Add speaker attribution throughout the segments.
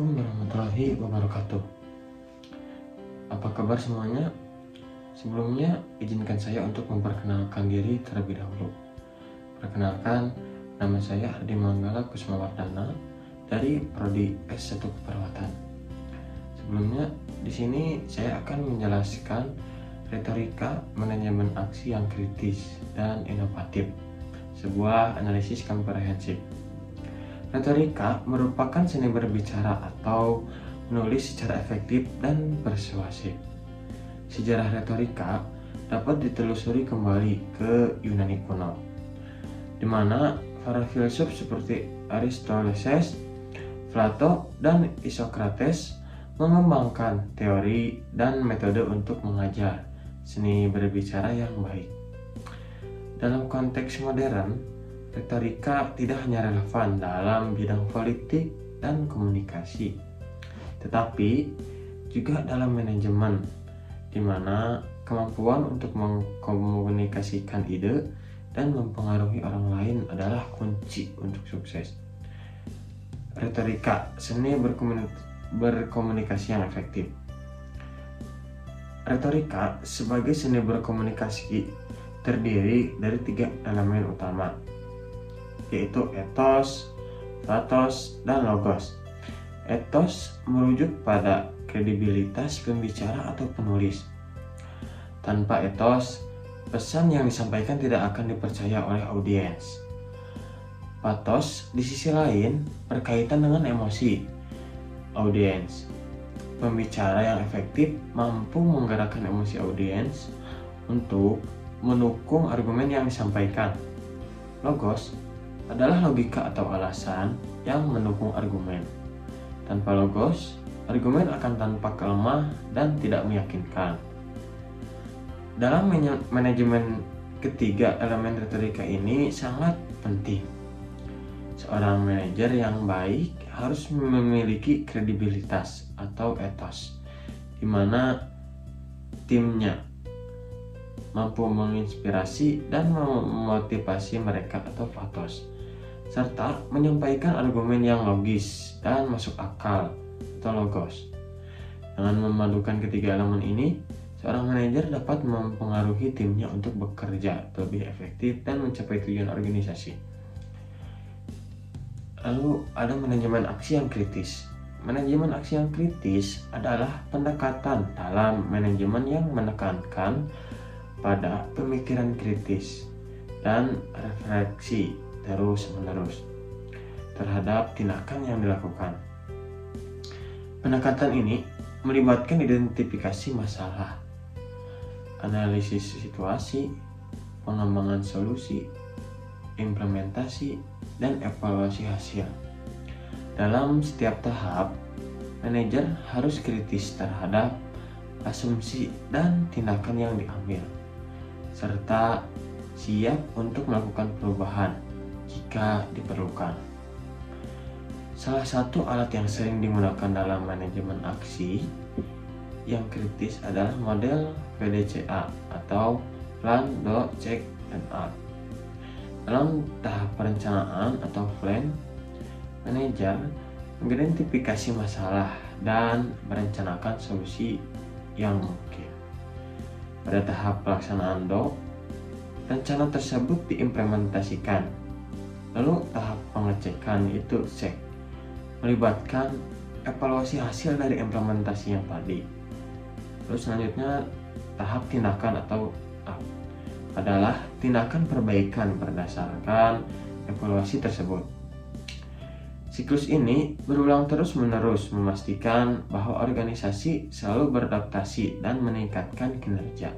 Speaker 1: Assalamualaikum warahmatullahi wabarakatuh. Apa kabar semuanya? Sebelumnya, izinkan saya untuk memperkenalkan diri terlebih dahulu. Perkenalkan, nama saya Hardi Manggala Kusumawardana dari Prodi S1 Keperawatan. Sebelumnya, di sini saya akan menjelaskan retorika manajemen aksi yang kritis dan inovatif, sebuah analisis komprehensif. Retorika merupakan seni berbicara atau menulis secara efektif dan persuasif. Sejarah retorika dapat ditelusuri kembali ke Yunani kuno, di mana para filsuf seperti Aristoteles, Plato, dan Isocrates mengembangkan teori dan metode untuk mengajar seni berbicara yang baik. Dalam konteks modern, retorika tidak hanya relevan dalam bidang politik dan komunikasi, tetapi juga dalam manajemen, di mana kemampuan untuk mengkomunikasikan ide dan mempengaruhi orang lain adalah kunci untuk sukses. Retorika, seni berkomunikasi yang efektif. Retorika sebagai seni berkomunikasi terdiri dari 3 elemen utama, yaitu ethos, pathos, dan logos. Ethos merujuk pada kredibilitas pembicara atau penulis. Tanpa ethos, pesan yang disampaikan tidak akan dipercaya oleh audiens. Pathos di sisi lain berkaitan dengan emosi audiens. Pembicara yang efektif mampu menggerakkan emosi audiens untuk mendukung argumen yang disampaikan. Logos adalah logika atau alasan yang mendukung argumen. Tanpa logos, argumen akan tampak lemah dan tidak meyakinkan. Dalam manajemen ketiga elemen retorika ini sangat penting. Seorang manajer yang baik harus memiliki kredibilitas atau ethos, di mana timnya mampu menginspirasi dan memotivasi mereka atau pathos, serta menyampaikan argumen yang logis dan masuk akal atau logos. Dengan memadukan ketiga elemen ini, seorang manajer dapat mempengaruhi timnya untuk bekerja lebih efektif dan mencapai tujuan organisasi. Lalu ada manajemen aksi yang kritis. Manajemen aksi yang kritis adalah pendekatan dalam manajemen yang menekankan pada pemikiran kritis dan refleksi terus-menerus terhadap tindakan yang dilakukan. Pendekatan ini melibatkan identifikasi masalah, analisis situasi, pengembangan solusi, implementasi, dan evaluasi hasil. Dalam setiap tahap, manajer harus kritis terhadap asumsi dan tindakan yang diambil, serta siap untuk melakukan perubahan jika diperlukan. Salah satu alat yang sering digunakan dalam manajemen aksi yang kritis adalah model PDCA atau Plan, Do, Check, and Act. Dalam tahap perencanaan atau plan, manajer mengidentifikasi masalah dan merencanakan solusi yang mungkin. Pada tahap pelaksanaan Do, rencana tersebut diimplementasikan. Lalu tahap pengecekan itu check, melibatkan evaluasi hasil dari implementasi yang tadi. Terus selanjutnya tahap tindakan atau act adalah tindakan perbaikan berdasarkan evaluasi tersebut. Siklus ini berulang terus-menerus memastikan bahwa organisasi selalu beradaptasi dan meningkatkan kinerja.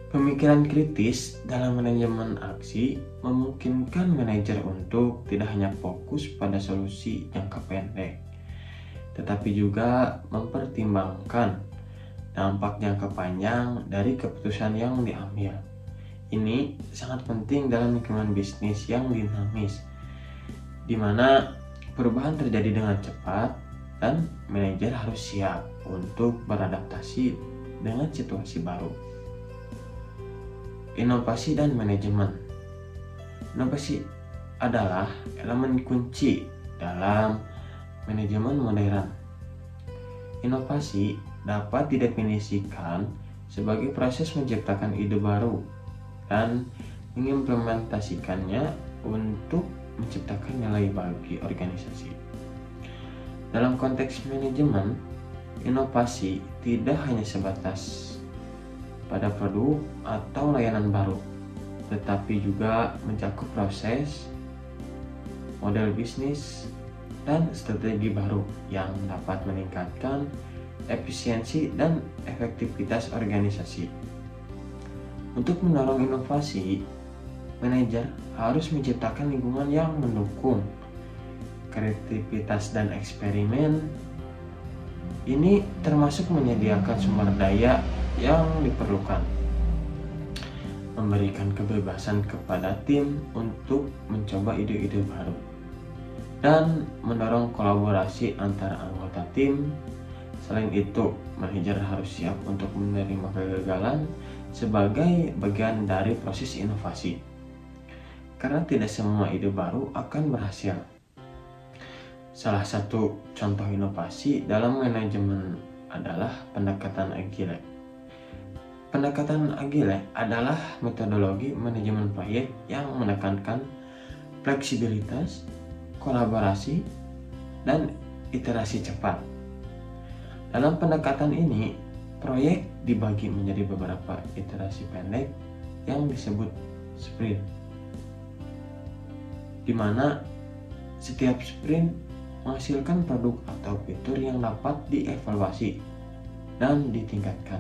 Speaker 1: Pemikiran kritis dalam manajemen aksi memungkinkan manajer untuk tidak hanya fokus pada solusi jangka pendek, tetapi juga mempertimbangkan dampak jangka panjang dari keputusan yang diambil. Ini sangat penting dalam lingkungan bisnis yang dinamis, di mana perubahan terjadi dengan cepat dan manajer harus siap untuk beradaptasi dengan situasi baru. Inovasi dan manajemen. Inovasi adalah elemen kunci dalam manajemen modern. Inovasi dapat didefinisikan sebagai proses menciptakan ide baru dan mengimplementasikannya untuk menciptakan nilai bagi organisasi. Dalam konteks manajemen, inovasi tidak hanya sebatas pada produk atau layanan baru, tetapi juga mencakup proses, model bisnis, dan strategi baru yang dapat meningkatkan efisiensi dan efektivitas organisasi. Untuk mendorong inovasi, manajer harus menciptakan lingkungan yang mendukung kreativitas dan eksperimen. Ini termasuk menyediakan sumber daya yang diperlukan, memberikan kebebasan kepada tim untuk mencoba ide-ide baru, dan mendorong kolaborasi antara anggota tim. Selain itu, manajer harus siap untuk menerima kegagalan sebagai bagian dari proses inovasi, karena tidak semua ide baru akan berhasil. Salah satu contoh inovasi dalam manajemen adalah pendekatan agile. Pendekatan agile adalah metodologi manajemen proyek yang menekankan fleksibilitas, kolaborasi, dan iterasi cepat. Dalam pendekatan ini, proyek dibagi menjadi beberapa iterasi pendek yang disebut sprint, di mana setiap sprint menghasilkan produk atau fitur yang dapat dievaluasi dan ditingkatkan.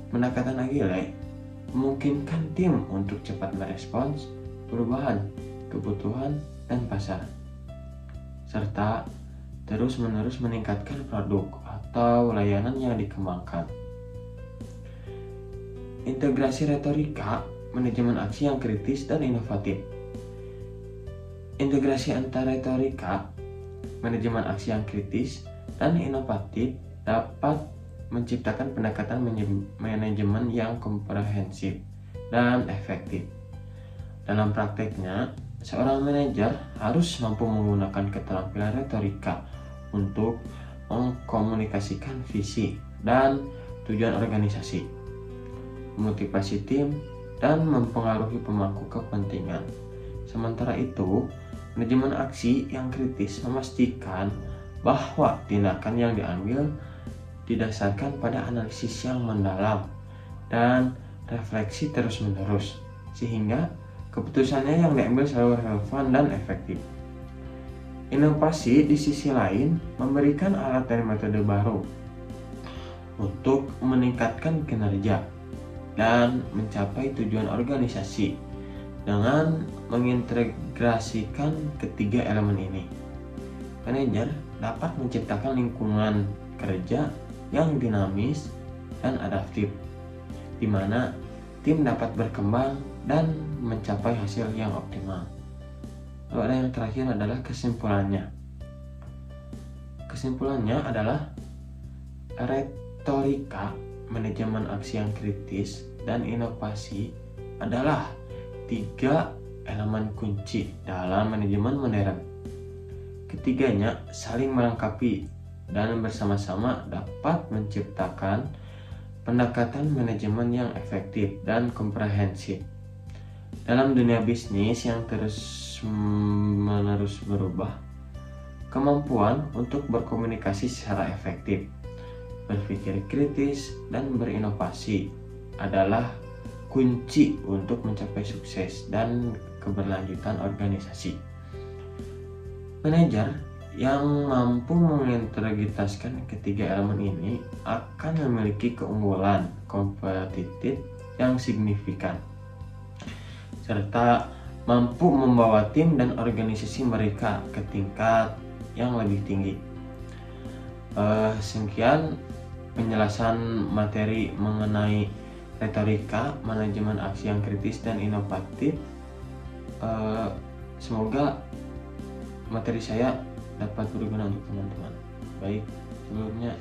Speaker 1: Pendekatan agile memungkinkan tim untuk cepat merespons perubahan kebutuhan dan pasar, serta terus-menerus meningkatkan produk atau layanan yang dikembangkan. Integrasi retorika, manajemen aksi yang kritis dan inovatif. Integrasi antara retorika, manajemen aksi yang kritis, dan inovatif dapat menciptakan pendekatan manajemen yang komprehensif dan efektif. Dalam prakteknya, seorang manajer harus mampu menggunakan keterampilan retorika untuk mengkomunikasikan visi dan tujuan organisasi, memotivasi tim, dan mempengaruhi pemangku kepentingan. Sementara itu, manajemen aksi yang kritis memastikan bahwa tindakan yang diambil didasarkan pada analisis yang mendalam dan refleksi terus-menerus, sehingga keputusannya yang diambil selalu relevan dan efektif. Inovasi di sisi lain memberikan alat dan metode baru untuk meningkatkan kinerja dan mencapai tujuan organisasi dengan mengintegrasikan ketiga elemen ini. Manajer dapat menciptakan lingkungan kerja yang dinamis dan adaptif, di mana tim dapat berkembang dan mencapai hasil yang optimal. Lalu ada yang terakhir adalah kesimpulannya. Kesimpulannya adalah retorika, manajemen aksi yang kritis, dan inovasi adalah 3 elemen kunci dalam manajemen modern. Ketiganya saling melengkapi dan bersama-sama dapat menciptakan pendekatan manajemen yang efektif dan komprehensif. Dalam dunia bisnis yang terus-menerus berubah, kemampuan untuk berkomunikasi secara efektif, berpikir kritis, dan berinovasi adalah kunci untuk mencapai sukses dan keberlanjutan organisasi. Manajer yang mampu mengintegrasikan ketiga elemen ini akan memiliki keunggulan kompetitif yang signifikan, serta mampu membawa tim dan organisasi mereka ke tingkat yang lebih tinggi. Sekian penjelasan materi mengenai retorika, manajemen aksi yang kritis dan inovatif. Semoga materi saya dapat berguna untuk teman-teman. Baik, sebelumnya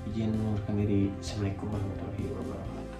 Speaker 1: izin mengundurkan diri. Assalamualaikum warahmatullahi wabarakatuh.